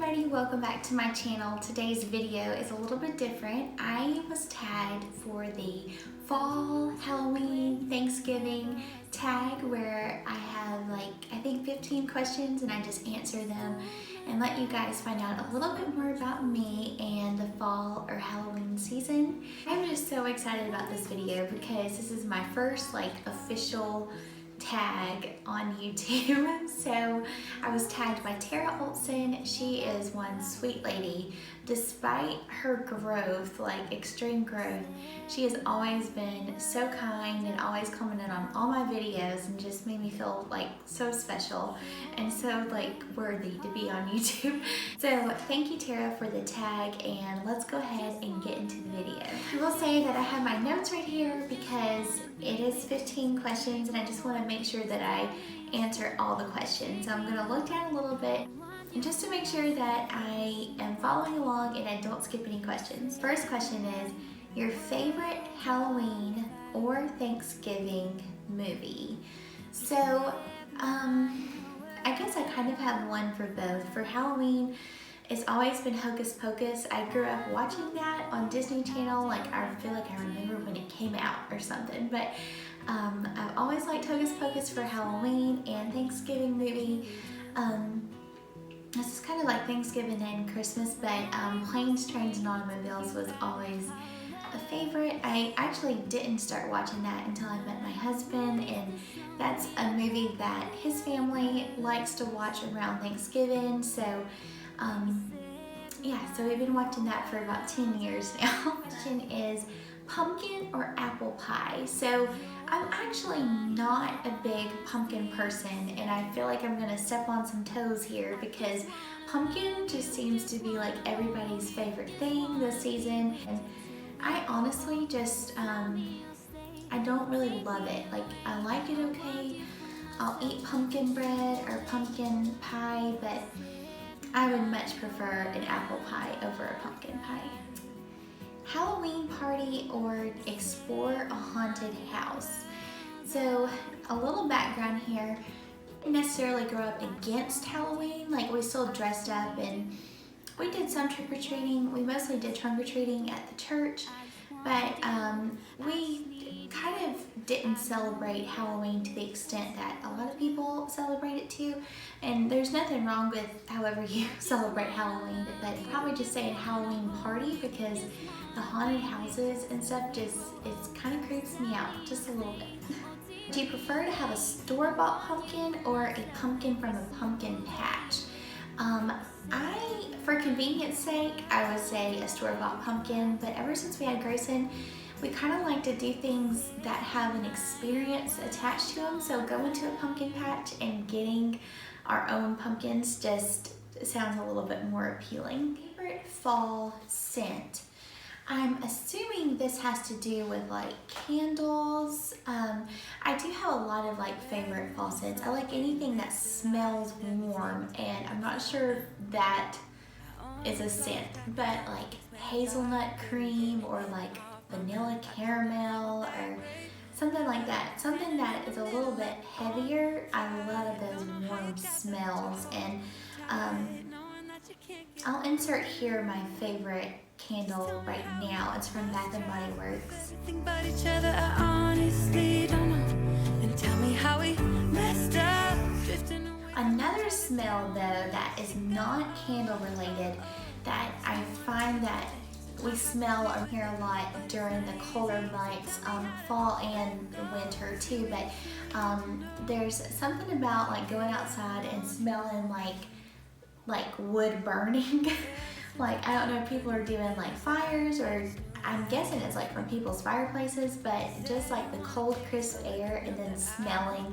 everybody, welcome back to my channel. Today's video is a little bit different. I was tagged for the fall, Halloween, Thanksgiving tag where I have I think 15 questions and I just answer them and let you guys find out a little bit more about me and the fall or Halloween season. I'm just so excited about this video because this is my first official tag on YouTube. So I was tagged by Tara Olson. She is one sweet lady. Despite her growth, extreme growth, she has always been so kind and always commented on all my videos and just made me feel so special and so worthy to be on YouTube. So thank you, Tara, for the tag, and let's go ahead and get into the video. I will say that I have my notes right here because it is 15 questions and I just want to make sure that I answer all the questions. So I'm going to look down a little bit and just to make sure that I am following along and I don't skip any questions. First question is, your favorite Halloween or Thanksgiving movie? So I guess I kind of have one for both. For Halloween, it's always been Hocus Pocus. I grew up watching that on Disney Channel. I feel like I remember when it came out or something. But I've always liked Hocus Pocus for Halloween and Thanksgiving movie. This is kind of like Thanksgiving and Christmas, but Planes, Trains, and Automobiles was always a favorite. I actually didn't start watching that until I met my husband, and that's a movie that his family likes to watch around Thanksgiving. So yeah, so we've been watching that for about 10 years now. Question is, pumpkin or apple pie? So I'm actually not a big pumpkin person, and I feel like I'm gonna step on some toes here because pumpkin just seems to be everybody's favorite thing this season, and I honestly just I don't really love it. I like it okay. I'll eat pumpkin bread or pumpkin pie, but I would much prefer an apple pie over a pumpkin pie. Halloween party or explore a haunted house? So a little background here. I didn't necessarily grow up against Halloween. We still dressed up and we did some trick-or-treating. We mostly did trunk-or-treating at the church, but we kind of didn't celebrate Halloween to the extent that a lot of people celebrate it too. And there's nothing wrong with however you celebrate Halloween, but I'd probably just say a Halloween party because the haunted houses and stuff it kind of creeps me out just a little bit. Do you prefer to have a store-bought pumpkin or a pumpkin from a pumpkin patch? For convenience sake, I would say a store-bought pumpkin, but ever since we had Grayson, we kind of like to do things that have an experience attached to them. So going to a pumpkin patch and getting our own pumpkins just sounds a little bit more appealing. Favorite fall scent? I'm assuming this has to do with candles. I do have a lot of favorite fall scents. I like anything that smells warm, and I'm not sure that is a scent, but hazelnut cream or vanilla caramel or something like that. Something that is a little bit heavier. I love those warm smells, and I'll insert here my favorite candle right now. It's from Bath and Body Works. Another smell though that is not candle related that I find that we smell here a lot during the colder months, fall and winter too, but there's something about going outside and smelling like wood burning. I don't know if people are doing fires, or I'm guessing it's from people's fireplaces, but just the cold crisp air and then smelling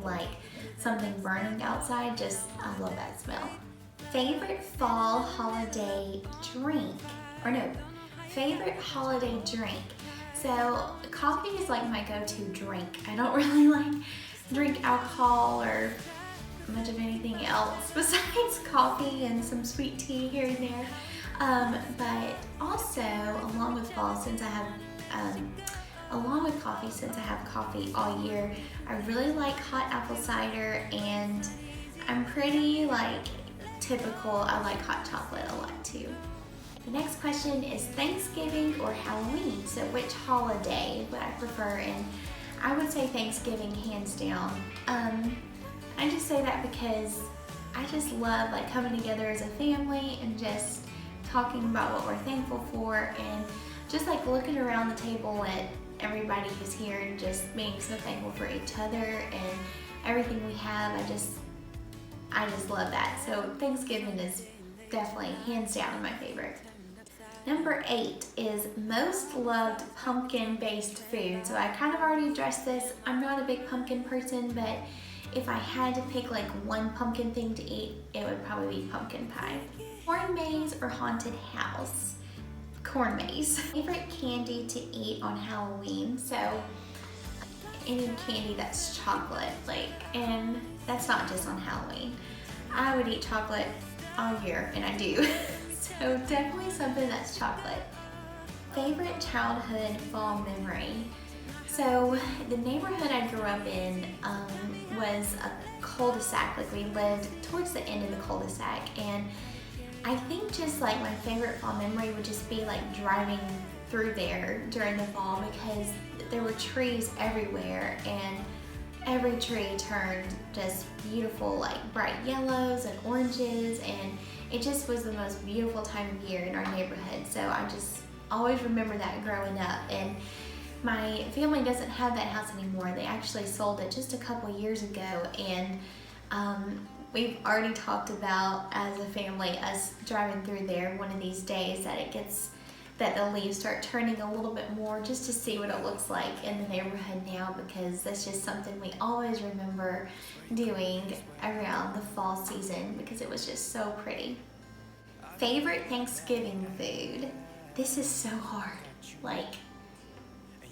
something burning outside, I love that smell. Favorite fall holiday drink? Or no, favorite holiday drink. So coffee is my go-to drink. I don't really drink alcohol or much of anything else besides coffee and some sweet tea here and there. But also, along with fall, since I have, along with coffee, since I have coffee all year, I really like hot apple cider, and I'm pretty typical. I like hot chocolate a lot too. The next question is Thanksgiving or Halloween? So which holiday would I prefer? And I would say Thanksgiving, hands down. I just say that because I just love like coming together as a family and just talking about what we're thankful for, and just like looking around the table at everybody who's here and just being so thankful for each other and everything we have. I just love that. So Thanksgiving is definitely hands down my favorite. Number 8 is most loved pumpkin-based food. So I kind of already addressed this. I'm not a big pumpkin person, but if I had to pick like one pumpkin thing to eat, it would probably be pumpkin pie. Corn maze or haunted house? Corn maze. Favorite candy to eat on Halloween? So any candy that's chocolate, and that's not just on Halloween. I would eat chocolate all year, and I do. So definitely something that's chocolate. Favorite childhood fall memory? So the neighborhood I grew up in was a cul-de-sac. Like we lived towards the end of the cul-de-sac, and I think just like my favorite fall memory would just be like driving through there during the fall, because there were trees everywhere and every tree turned just beautiful, like bright yellows and oranges, and it just was the most beautiful time of year in our neighborhood. So I just always remember that growing up. And my family doesn't have that house anymore. They actually sold it just a couple years ago, and we've already talked about as a family us driving through there one of these days, that the leaves start turning a little bit more, just to see what it looks like in the neighborhood now, because that's just something we always remember doing around the fall season because it was just so pretty. Favorite Thanksgiving food? This is so hard. Like,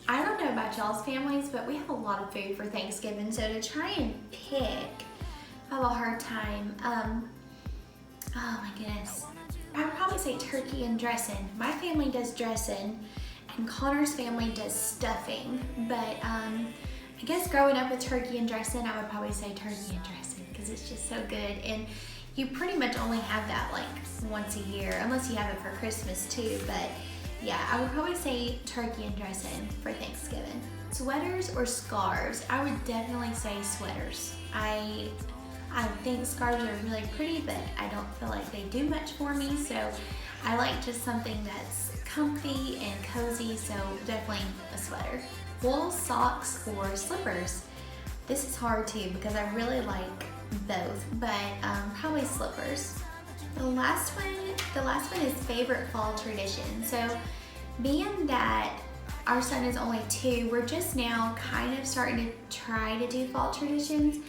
I don't know about y'all's families, but we have a lot of food for Thanksgiving, so to try and pick, I have a hard time. Oh my goodness. I would probably say turkey and dressing. My family does dressing, and Connor's family does stuffing. But I guess growing up with turkey and dressing, I would probably say turkey and dressing because it's just so good. And you pretty much only have that like once a year, unless you have it for Christmas too. But yeah, I would probably say turkey and dressing for Thanksgiving. Sweaters or scarves? I would definitely say sweaters. I think scarves are really pretty, but I don't feel like they do much for me, so I like just something that's comfy and cozy, so definitely a sweater. Wool socks or slippers? This is hard too because I really like both, but probably slippers. The last one is favorite fall tradition. So being that our son is only 2, we're just now kind of starting to try to do fall traditions.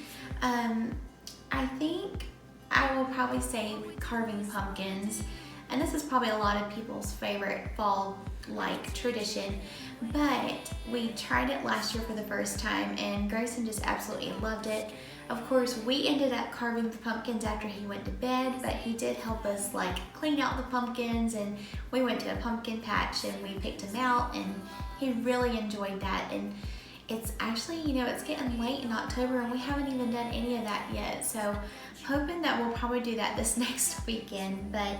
I think I will probably say carving pumpkins, and this is probably a lot of people's favorite fall tradition, but we tried it last year for the first time and Grayson just absolutely loved it. Of course, we ended up carving the pumpkins after he went to bed, but he did help us clean out the pumpkins, and we went to a pumpkin patch and we picked him out, and he really enjoyed that. And it's actually, it's getting late in October and we haven't even done any of that yet. So hoping that we'll probably do that this next weekend, but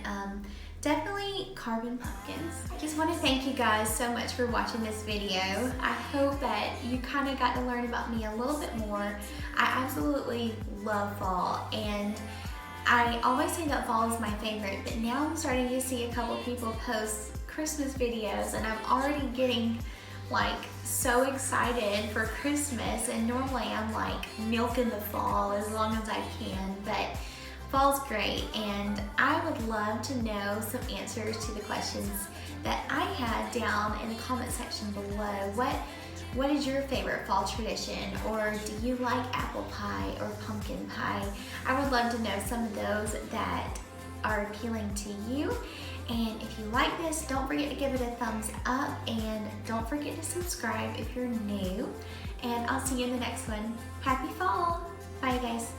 definitely carving pumpkins. I just want to thank you guys so much for watching this video. I hope that you kind of got to learn about me a little bit more. I absolutely love fall, and I always say that fall is my favorite, but now I'm starting to see a couple people post Christmas videos and I'm already getting so excited for Christmas, and normally I'm milking the fall as long as I can, but fall's great, and I would love to know some answers to the questions that I had down in the comment section below. What is your favorite fall tradition, or do you like apple pie or pumpkin pie? I would love to know some of those that are appealing to you. And if you like this, don't forget to give it a thumbs up, and don't forget to subscribe if you're new. And I'll see you in the next one. Happy fall! Bye guys!